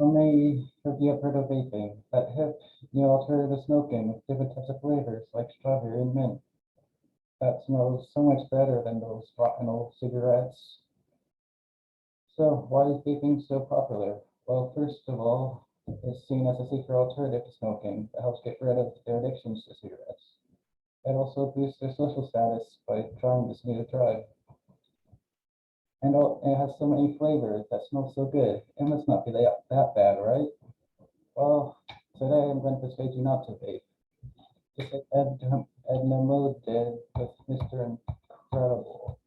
How many of you have heard of vaping? That hip, new alternative to smoking with different types of flavors like strawberry and mint. That smells so much better than those rotten old cigarettes. So why is vaping so popular? Well, first of all, it's seen as a safer alternative to smoking that helps get rid of their addictions to cigarettes. It also boosts their social status by trying this new drug. And it has so many flavors that smell so good. It must not be that bad, right? Well, today I'm going to persuade you not to vape. Just like Edna Mode did with Mr. Incredible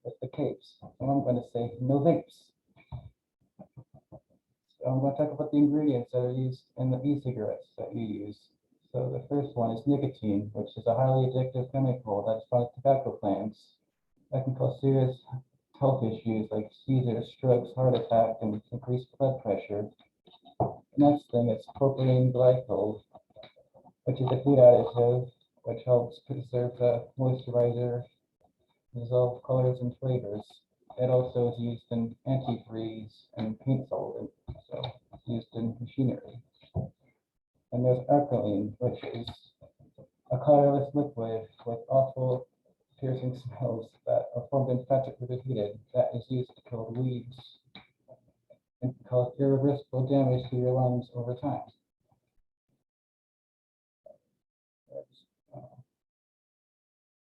with the capes. So I'm going to say no vapes. So I'm going to talk about the ingredients that are used in the e-cigarettes that you use. So the first one is nicotine, which is a highly addictive chemical that is found in tobacco plants that can cause serious health issues like seizures, strokes, heart attack, and increased blood pressure. Next thing is propylene glycol, which is a food additive which helps preserve the moisturizer, dissolve colors and flavors. It also is used in antifreeze and paint solvent, so it's used in machinery. And there's alkaline, which is a colorless liquid with awful piercing smells that are formed in fat heated that is used to kill weeds and can cause irreversible damage to your lungs over time.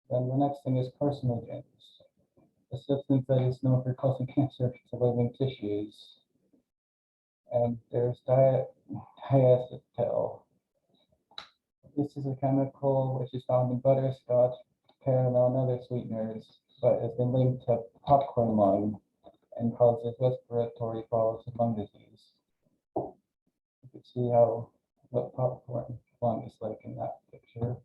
Then the next thing is carcinogens, a substance that is known for causing cancer to living tissues. And there's diacetyl. This is a chemical which is found in butterscotch, caramel, and other sweeteners, but has been linked to popcorn lung and causes respiratory problems and lung disease. You can see what popcorn lung is like in that picture.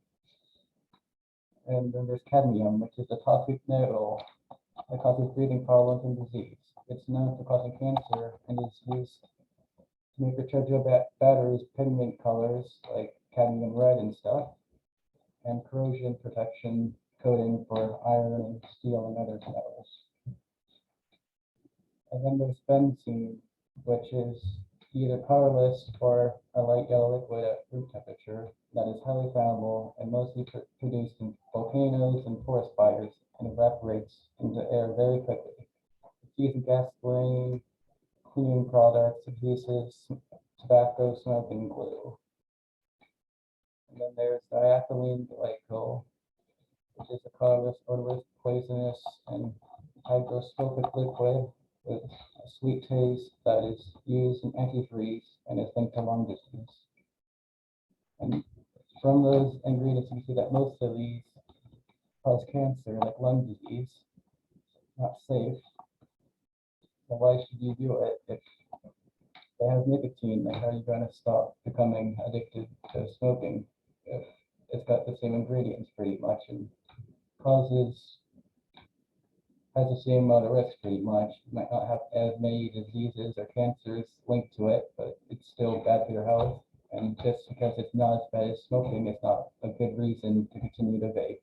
And then there's cadmium, which is a toxic metal that causes breathing problems and disease. It's known for causing cancer and is used to make rechargeable batteries pigment colors like cadmium red and stuff, and corrosion protection coating for iron and steel and other metals. And then there's benzene, which is either colorless or a light yellow liquid at room temperature that is highly flammable and mostly produced in volcanoes and forest fires and evaporates into air very quickly. It's used in gasoline, cleaning products, adhesives, tobacco, smoke, and glue. And then there's diethylene glycol, which is a colorless, odorless, poisonous, and hygroscopic liquid with a sweet taste that is used in antifreeze and is linked to lung disease. And from those ingredients, you see that most of these cause cancer, like lung disease. Not safe. So why should you do it if it has nicotine? Then how are you going to stop becoming addicted to smoking if it's got the same ingredients pretty much and has the same amount of risk pretty much. Might not have as many diseases or cancers linked to it, but it's still bad for your health. And just because it's not as bad as smoking, it's not a good reason to continue to vape.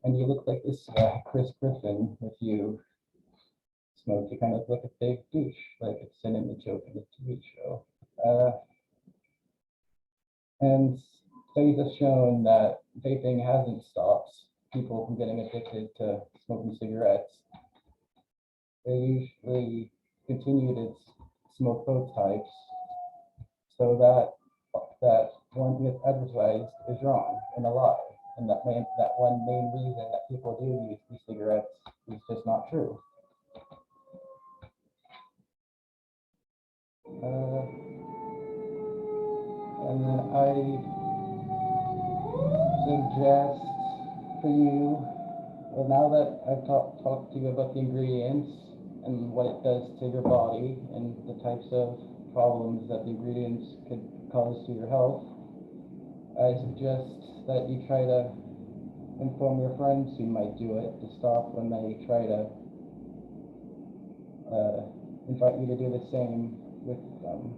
And you look like this Chris Griffin if you smoke. You kind of look a big douche, like it's an image joke in a TV show. And studies have shown that vaping hasn't stopped people from getting addicted to smoking cigarettes. They usually continue to smoke both types, so that one thing that's advertised is wrong and a lie, and that one main reason that people do use e-cigarettes is just not true. And then I suggest for you, well, now that I've talked to you about the ingredients and what it does to your body and the types of problems that the ingredients could cause to your health, I suggest that you try to inform your friends who might do it to stop when they try to invite you to do the same with them.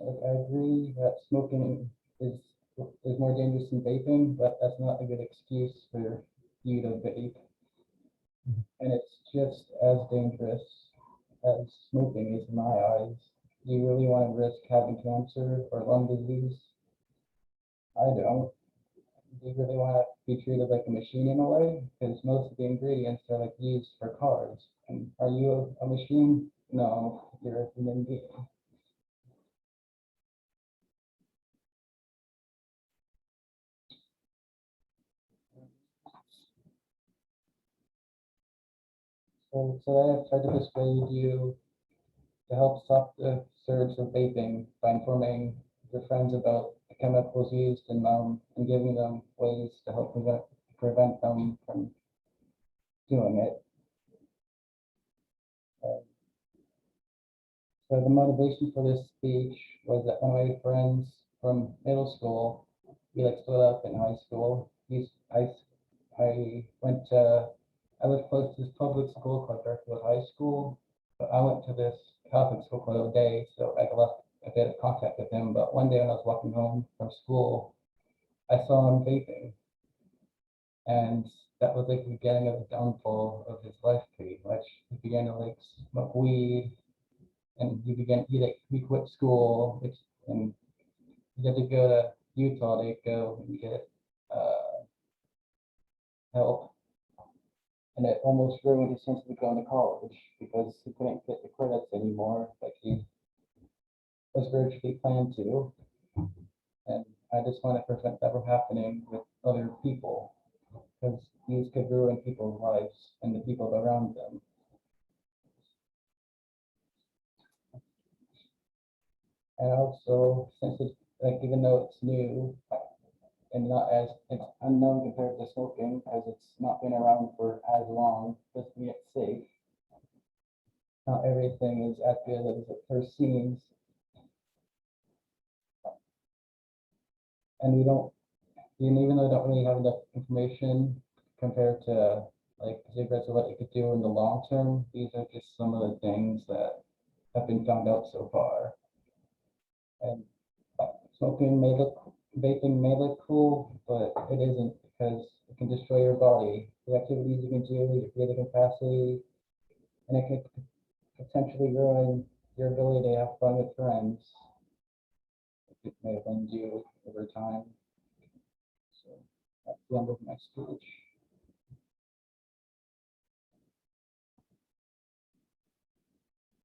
I agree that smoking is is more dangerous than vaping, but that's not a good excuse for you to vape. And it's just as dangerous as smoking is in my eyes. Do you really want to risk having cancer or lung disease? I don't. Do you really want to be treated like a machine in a way? Because most of the ingredients are like used for cars. And are you a machine? No, you're a human being. So today I've tried to persuade you to help stop the surge of vaping by informing your friends about the chemicals used in them and giving them ways to help prevent them from doing it. Uh, so the motivation for this speech was that one of my friends from middle school, we like split up in high school. I went to, I lived close to this public school called Dartfield High School, but I went to this Catholic school quite a day, so I lost a bit of contact with him. But one day when I was walking home from school, I saw him vaping, and that was like the beginning of the downfall of his life pretty much. He began to like smoke weed, and he quit school, and he had to go to Utah to go and get help, and it almost ruined his chance of going to college because he couldn't get the credits anymore like he was originally planned to. And I just want to prevent that from happening with other people because these could ruin people's lives and the people around them. And also, since it's like even though it's new and not as it's unknown compared to smoking, as it's not been around for as long, just to get safe. Not everything is as good as it first seems, and we don't. And even though I don't really have enough information compared to like cigarettes or what it could do in the long term, these are just some of the things that have been found out so far. And smoking may look, vaping may look cool, but it isn't because it can destroy your body. The activities you can do, your breathing capacity, and it could potentially ruin your ability to have fun with friends. It may offend you over time. So that's the end of my speech.